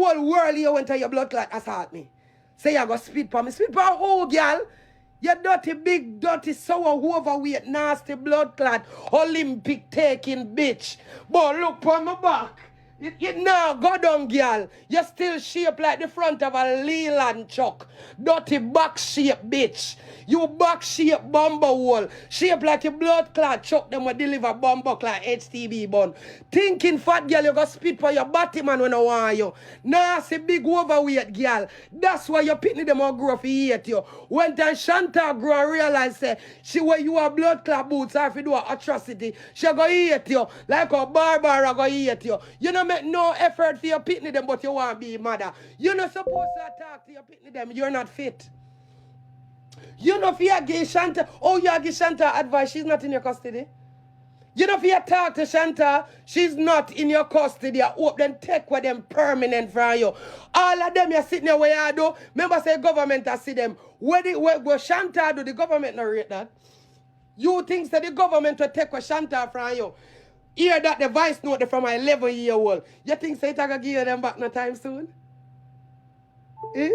whole world you went to your blood clot assault me. Say you go spit for me. Spit for who, girl? You dirty, big, dirty, sour, overweight, nasty blood clot, Olympic taking bitch. But look for my back. You now go down, girl. You still shaped like the front of a Leland truck. Dirty back shape, bitch. You back shape bumper hole. Shape like a blood clot truck. Them will deliver bumper clot HTB bun. Thinking fat girl, you go spit for your body man when I want you. Nasty big overweight girl. That's why your pitney them all grow for hate you. When time Shanta grow and realize say she wear you a blood clot boots or if you do an atrocity, she go hate you. Like a Barbara go hate you. You know make no effort for your pitney them, but you want to be mother. You're not supposed to talk to your pitney them. You're not fit. You know if you give Shanta, oh you give Shanta advice, she's not in your custody. You know if you talk to Shanta, she's not in your custody. I hope them take with them permanent from you. All of them you're sitting there where you do. Remember say government I see them. Where Shanta do, the government not rate that. You think that the government will take with Shanta from you. Hear that the voice note from my 11-year-old. You think say it I gonna give you them back no time soon? Eh?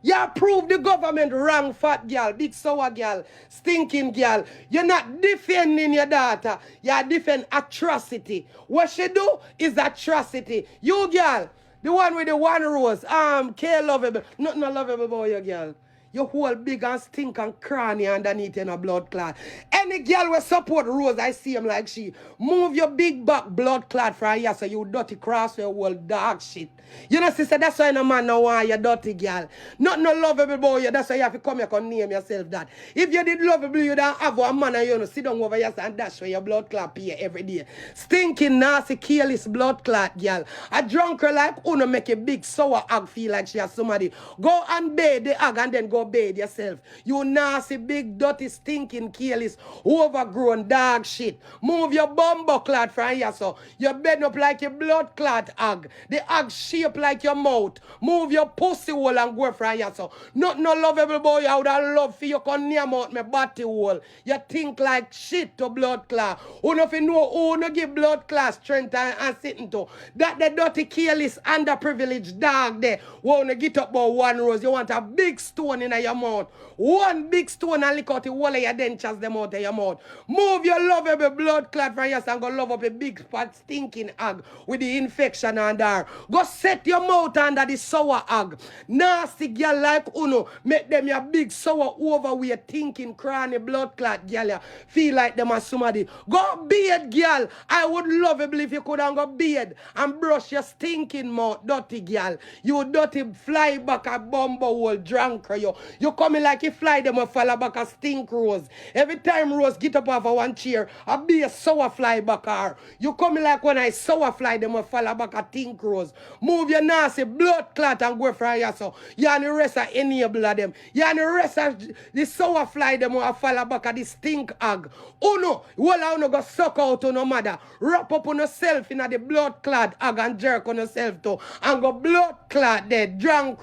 You prove the government wrong, fat girl, big sour girl, stinking girl. You're not defending your daughter. You're defending atrocity. What she do is atrocity. You girl, the one with the one rose, Cked lovable. Nothing lovable about you, girl. You whole big and stink and cranny underneath in a blood clot. Any girl will support Rose, I see him like she. Move your big back blood clot from here so you dirty cross your whole dog shit. You know, sister, that's why no man no want you dirty girl. Not no lovable boy, you. That's why you have to come here and name yourself that. If you did lovable, you don't have a man and you know, sit down over here and dash for your blood clot here every day. Stinking, nasty, careless blood clot girl. A drunker like Uno make a big sour hag feel like she has somebody. Go and bathe the hag and then go bathe yourself. You nasty, big, dirty, stinking, careless, overgrown dog shit. Move your bumbo clot from here so. You bend up like a blood clot hag. The hag shape like your mouth. Move your pussy hole and go from here so. Not no lovable boy I would have love for you come near mouth my body hole. You think like shit to blood clot. Who know if you know who no give blood clot strength and sitting to. That the dirty, careless, underprivileged dog there. Wanna get up about one rose. You want a big stone in your mouth. One big stone and lick out the whole of your dentures them out of your mouth. Move your lovable blood clot from here and go love up a big fat stinking hag with the infection and there. Go set your mouth under the sour hag. Nasty girl like Uno. Make them your big sour overweight thinking cranny blood clot girl. Feel like them as somebody. Go beard girl. I would love it if you could go beard and brush your stinking mouth, dirty girl. You dirty fly back a bumbo hole drunker you. You coming like you fly them a fall back a stink Rose. Every time Rose get up off of one chair, I be a sour fly back her. You coming like when I sour fly them a fall back a stink Rose. Move your nasty blood clot and go from here so. You and the rest of enable of them. You and the rest of the sour fly them a fall back a the stink hag. Uno, well uno go suck out on no mother. Wrap up on yourself in the blood clot hag and jerk on yourself too. And go blood clot dead, drunk,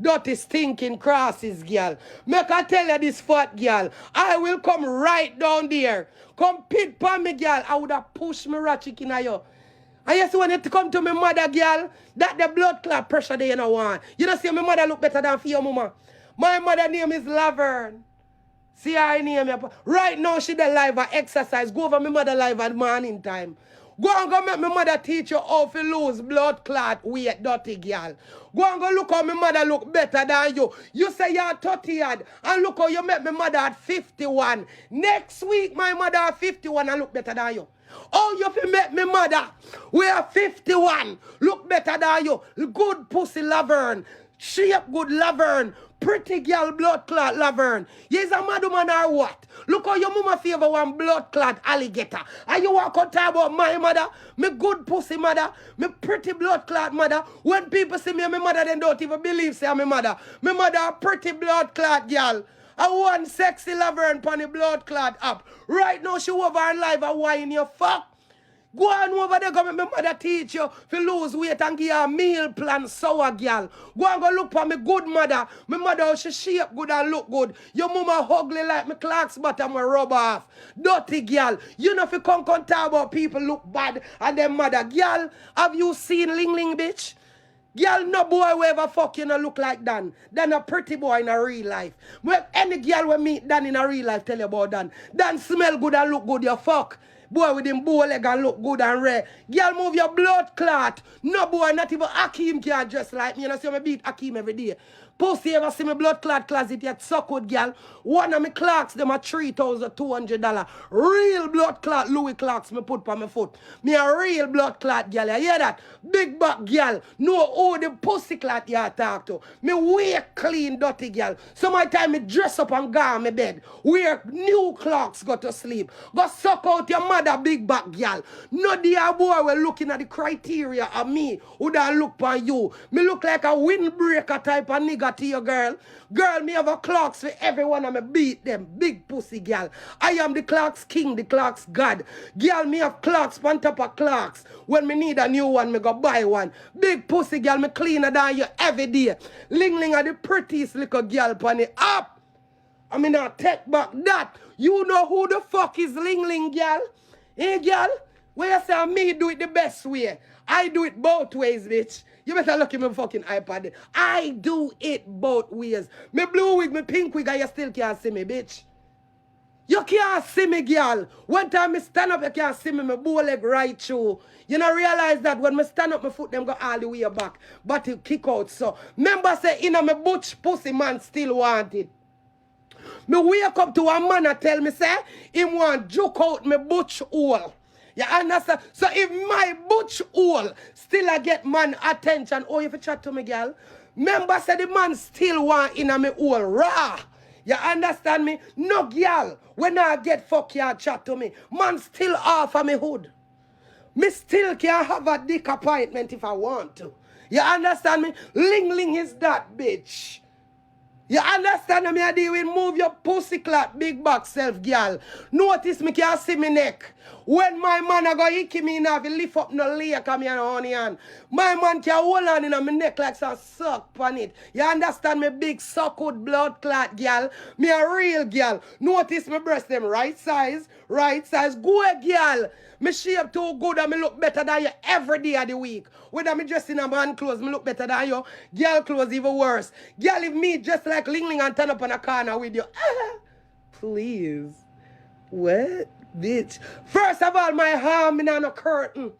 dirty stinking crosses girl. Make I tell you this fat girl, I will come right down there. Come pit for me girl. I would have pushed me rat chicken at you. I just want to come to my mother girl. That the blood clot pressure they you know want. You don't see my mother look better than for your mama. My mother name is Laverne. See her name. Right now she the live and exercise. Go over my mother live at morning time. Go and go make my mother teach you how to lose blood clot weight, dirty girl. Go and go look how my mother look better than you. You say you're 30 yard and look how you make my mother at 51. Next week my mother at 51 and look better than you. Oh, you fi make me mother, we are 51, look better than you. Good pussy Laverne, shape good Laverne, pretty girl blood clot Laverne. Yes, a mad woman or what? Look how your mama favor one blood clot alligator. And you walk out talk about my mother, me good pussy mother, me pretty blood clot mother. When people see me and my mother, they don't even believe say I'm my mother. My mother a pretty blood clot girl. I want sexy Laverne on the blood clot up. Right now she over her live a wine you fuck. Go on over there, go make my mother teach you to lose weight and give you a meal plan, sour girl. Go and go look for me good mother. My mother, she shape good and look good. Your mama ugly like my Clark's bottom will rub off. Dirty girl. You know if you come talk about people look bad and their mother. Girl, have you seen Ling Ling, bitch? Girl, no boy will ever fuck you no look like Dan. Dan a pretty boy in a real life. Well, any girl we meet Dan in a real life tell you about Dan. Dan smell good and look good, you fuck. Boy with him bow leg and look good and rare. Girl, move your blood clot. No boy, not even Hakeem can dress like me. You know, see me beat Hakeem every day. Pussy ever see me blood clot closet yet suck good, girl. One of me clocks, them a $3,200. Real blood clot Louis clocks me put on my foot. Me a real blood clot, girl. You hear that? Big back, girl. No, oh, the pussy clot you talk to. Me wear clean, dirty, girl. Sometimes me dress up and go on my bed. Wear new clocks, go to sleep. Go suck out your mother big back, girl. No dear boy we looking at the criteria of me who don't look on you. Me look like a windbreaker type of nigga to you, girl. Girl, me have a clocks for everyone and me beat them. Big pussy, girl. I am the clocks king, the clocks god. Girl, me have clocks on top of clocks. When me need a new one, me go buy one. Big pussy, girl, me cleaner than you every day. Ling Ling are the prettiest little girl on the up. I mean, I take back that. You know who the fuck is Ling Ling, girl? Hey, girl, where you say me do it the best way? I do it both ways, bitch. You better look at my fucking iPad. I do it both ways. Me blue wig, me pink wig, and you still can't see me, bitch. You can't see me, girl. One time me stand up, you can't see me, my bow leg right through. You know, realize that when me stand up, my foot them go all the way back. But it kick out, so. Remember say, in a me butch pussy man still want it. Me wake up to a man and tell me, say, him want juke out me butch hole. You understand? So if my butch hole still a get man attention, oh, if you chat to me, girl, remember say the man still want in a me hole raw. You understand me? No, girl, when I get fuck you chat to me, man still off of me hood. Me still can have a dick appointment if I want to. You understand me? Ling Ling is that bitch. You understand me? I deal with move your pussy clot big back self, girl. Notice me can't see me neck. When my man a go icky me now, if lift up no lake and me and honey hand. My man can hold on in my neck like some suck on it. You understand me? Big suck with blood clot, girl. Me a real girl. Notice me breast them right size, right size. Go girl. Me shape too good and me look better than you every day of the week. Whether me dress in a man clothes, me look better than you. Girl clothes even worse. Girl, if me just like Ling Ling and turn up on a corner with you. Please. What? Bitch. First of all, my arm, me not no curtain.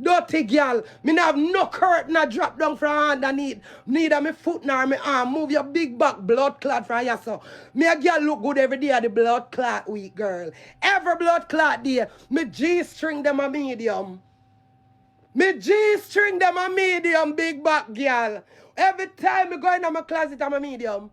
Dirty girl. Me not have no curtain I drop down from underneath. Neither me foot nor me arm. Move your big back blood clot from here, so. Me a girl look good every day of the blood clot week, girl. Every blood clot day. Me G-string them a medium. Me G-string them a medium, big back girl. Every time me go in my closet, I'm a medium.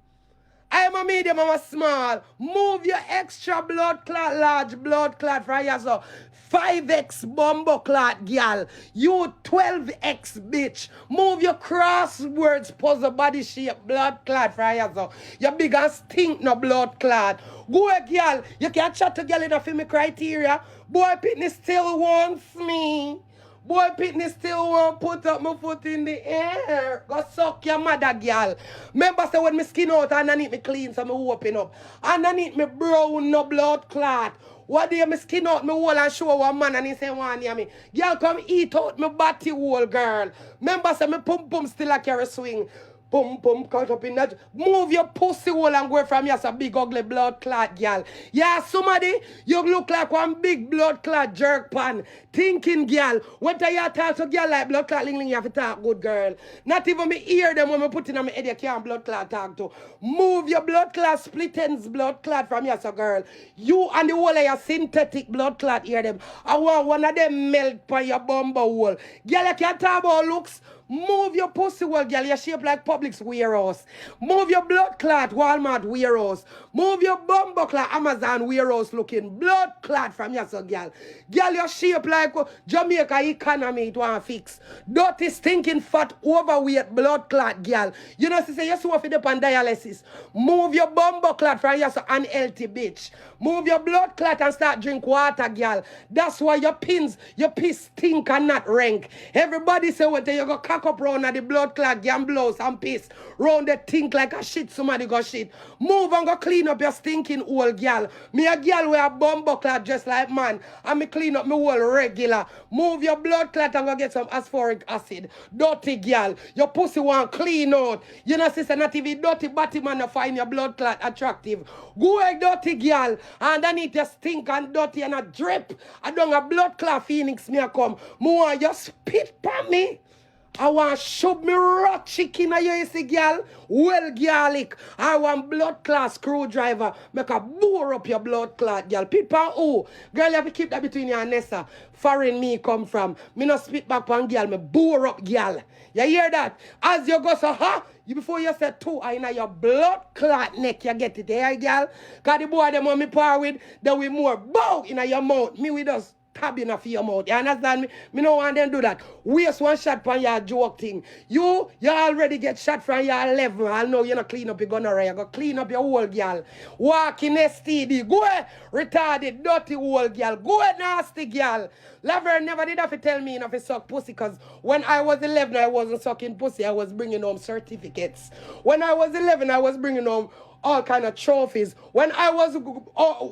I am a medium, I'm a small. Move your extra blood clot, large blood clot from here, so. 5X bumbo clot, girl. You 12X, bitch. Move your crosswords, puzzle body shape, blood clot from here, so. You big and stink no blood clot. Go, girl. You can't chat to girl enough in my criteria. Boy, Pitney still wants me. Boy, Pitney still won't put up my foot in the air. Go suck your mother, girl. Remember, say when my skin out, underneath me clean, so me open up. Underneath me brown, no blood clot. What day my skin out, me whole and show one man and he say, one near me. Girl, come eat out my body hole, girl. Remember, say me pum pum still a carry swing. Pum pum cut up in that. Move your pussy hole and go from here, so big ugly blood clot, girl. Yeah, somebody, you look like one big blood clot jerk pan. Thinking, girl. When you talk to girl like blood clot Ling Ling, you have to talk good, girl. Not even me hear them when me put in on my head, you can't blood clot talk to. Move your blood clot, split ends blood clot from here, so girl. You and the whole of your synthetic blood clot hear them. I want one of them melt by your bumbo hole. Girl, you can't talk about looks. Move your pussy hole, girl. You shape like Publix warehouse. Move your blood clot Walmart warehouse. Move your bumbo clot Amazon warehouse looking blood clot from your so girl. Girl, you shape like Jamaica economy it want fix. Dirty stinking fat overweight blood clot girl. You know, say you so fit up on dialysis. Move your bumbo clot from your so unhealthy bitch. Move your blood clot and start drink water, girl. That's why your piss stink and not rank. Everybody say what you go cock walk up round at the blood clot, gamblos and piss. Round the think like a shit, somebody go shit. Move and go clean up your stinking old girl. Me a girl with a bumbo clot just like man. And me clean up me whole regular. Move your blood clot and go get some asphoric acid. Dirty girl. Your pussy want clean out. You know, sister, not even dirty body man to find your blood clot attractive. Go a dirty girl. And underneath your stink and dirty and a drip. I don't a blood clot phoenix me a come. More you spit on me. I want shove me rat chicken at you, see, girl. Well, garlic. I want blood clot screwdriver. Make a bore up your blood clot, girl. Pit pan who? Girl, you have to keep that between you and Nessa. Foreign me come from. Me no spit back on girl. Me bore up, girl. You hear that? As you go so, you before you say two, I know your blood clot neck, you get it there, girl. Because the boy them want me power with, then we more bow in your mouth. Me with us. Tabbing off your mouth. You understand me? Me no want them do that. Waste one shot from your joke thing. You already get shot from your level. I know you not clean up your gonorrhea. You go clean up your whole girl. Walking STD. Go retarded, dirty old girl. Go nasty girl. Lover never did have to tell me enough to suck pussy because when I was 11, I wasn't sucking pussy. I was bringing home certificates. When I was 11, I was bringing home all kind of trophies. When I was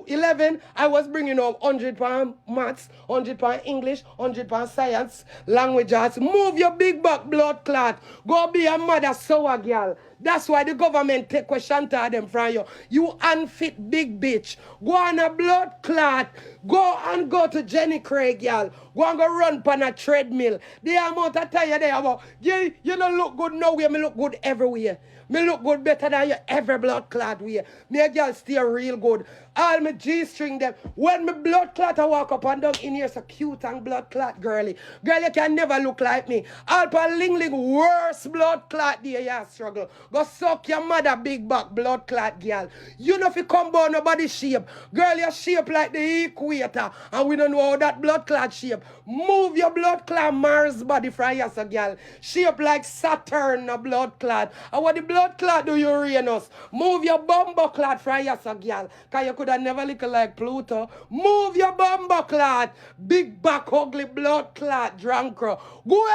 11, I was bringing home 100 pound maths, 100 pound English, 100 pound science, language arts. Move your big back blood clot. Go be a mother sour girl. That's why the government take question to them from you. You unfit big bitch. Go on a blood clot. Go to Jenny Craig, girl. Go and go run on a treadmill. The amount of time you there about, you don't look good nowhere, me look good everywhere. Me look good better than you ever blood clot way. Me a girl stay real good. All my G-string them. When me blood clot I walk up and down in here so cute and blood clot girly. Girl, you can never look like me. All pan Ling Ling worse blood clot there you struggle. Go suck your mother big back blood clot girl. You know if you come down nobody shape. Girl, you shape like the equator. And we don't know how that blood clot shape. Move your blood clot Mars body from you so girl. Shape like Saturn no blood clot. And what the blood clot do Uranus? Move your bumbo clot from you so girl. Cause you could have never look like Pluto. Move your bumbo clot. Big back ugly blood clot drunkro. Go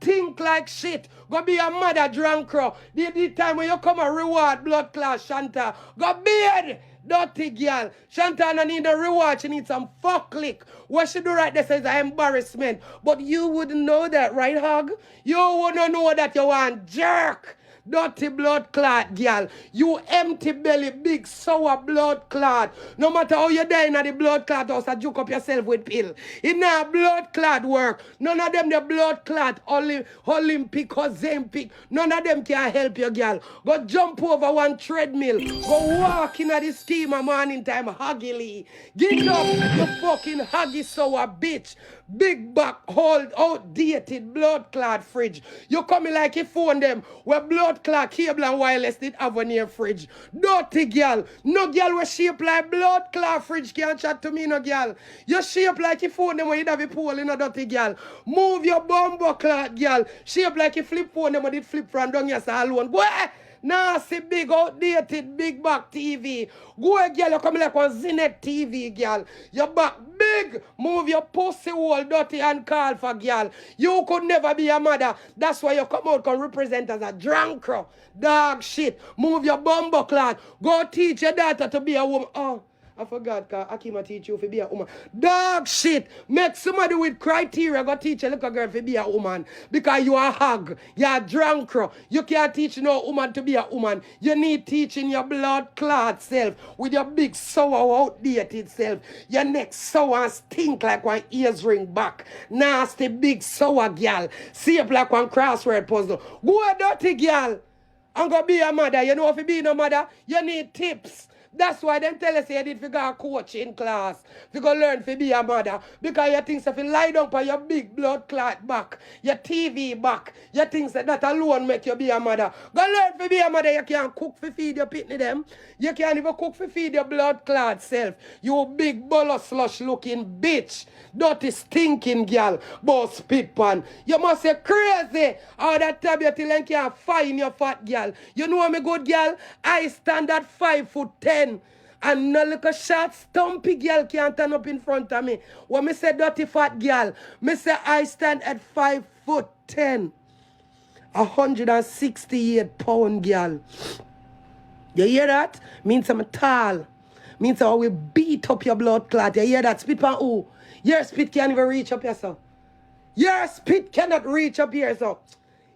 think like shit. Go be a mother drunkro. The time when you come a reward blood clot Shanta. Go bed. Dirty girl. Shanta don't need a reward. She needs some fuck lick. What she do right there says embarrassment. But you wouldn't know that, right, Hug? You wouldn't know that you want jerk. Dirty blood clot, girl. You empty belly, big sour blood clot. No matter how you die in the blood clot house, I juke up yourself with pill. It not blood clot work. None of them the blood clot, Olympic or Zempic. None of them can help you, girl. Go jump over one treadmill. Go walk in the steamer morning time, huggily. Get up, you fucking huggy sour bitch. Big back, hold outdated blood clot fridge. You coming like you phone them where blood clot cable and wireless did have on your fridge. Dirty girl. No girl will shape like blood clot fridge can't chat to me, no girl. You shape like you phone them when you have a pole in a dirty girl. Move your bumbo clot girl. Shape like you flip phone them when it flip from down your alone. Go nasty, big, outdated, big back TV. Go girl, you come like one Zinet TV, girl. Your back big. Move your pussy hole dirty and call for girl. You could never be a mother. That's why you come out can represent as a drunkro. Dog shit. Move your bumbo clot. Go teach your daughter to be a woman. Oh, I forgot, because Akima teach you to be a woman. Dog shit. Make somebody with criteria go teach a little girl to be a woman. Because you are a hog. You are a drunkro. You can't teach no woman to be a woman. You need teaching your blood clot self with your big sour outdated self. Your neck sour and stink like one ears ring back. Nasty big sour girl. Shape like one crossword puzzle. Go a dirty girl and go be a mother. You know if you be no mother, you need tips. That's why them tell us you need to go a coach in class. You go learn to be a mother. Because you think if you lie down on your big blood clot back, your TV back, you think that alone make you be a mother. Go learn to be a mother. You can't cook for feed your pitney them. You can't even cook for feed your blood clot self. You big bolo slush looking bitch. Dirty stinking girl. Boss spit pan. You must say crazy. How that tablet till you can't find your fat girl. You know me good girl? I stand at 5'10". And no little short, stumpy girl can't turn up in front of me. When me say dirty fat girl, me say I stand at 5'10". 168-pound girl. You hear that? Means I'm tall. Means I will beat up your blood clot. You hear that? Spit pan who? Your spit can't even reach up here, so. Your spit cannot reach up here, so.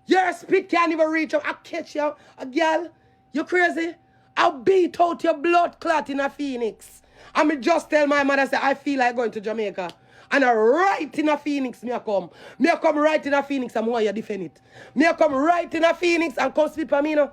Your spit can't even reach up. I catch you, a girl. You crazy? I'll beat out your blood clot in a Phoenix. And me just tell my mother, say, I feel like going to Jamaica. And right in a Phoenix, me a come. Me a come right in a Phoenix and why you defend it. Me a come right in a Phoenix and come spit for me, no.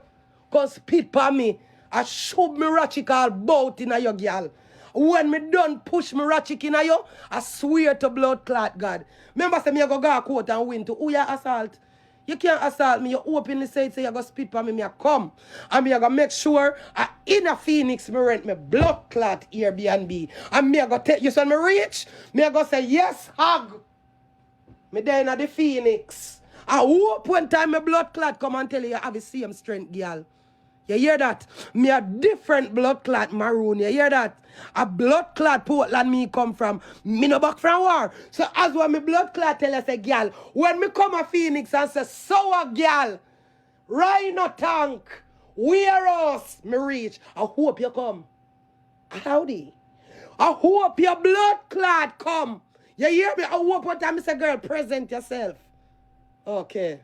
Come spit for me. I shoot me ratchet all bout in a your girl. When me done push me ratchet in a you, I swear to blood clot God. Remember say me a go court and win to who you assault? You can't assault me. You openly say you go spit for me. Me a come. And me a go make sure in a Phoenix me rent me blood clot Airbnb. And me a go take you son me reach. Me a go say yes hug. Me there in the Phoenix. I hope one time my blood clot come and tell you have the same strength, girl. You hear that? Me a different blood clot maroon. You hear that? A blood clot Portland me come from. Me no back from war. So as when me blood clot tell us a girl, when me come a Phoenix and say, so a girl, rhino tank, warehouse, me reach. I hope you come. Howdy. I hope your blood clot come. You hear me? I hope one time I say, girl, present yourself. Okay.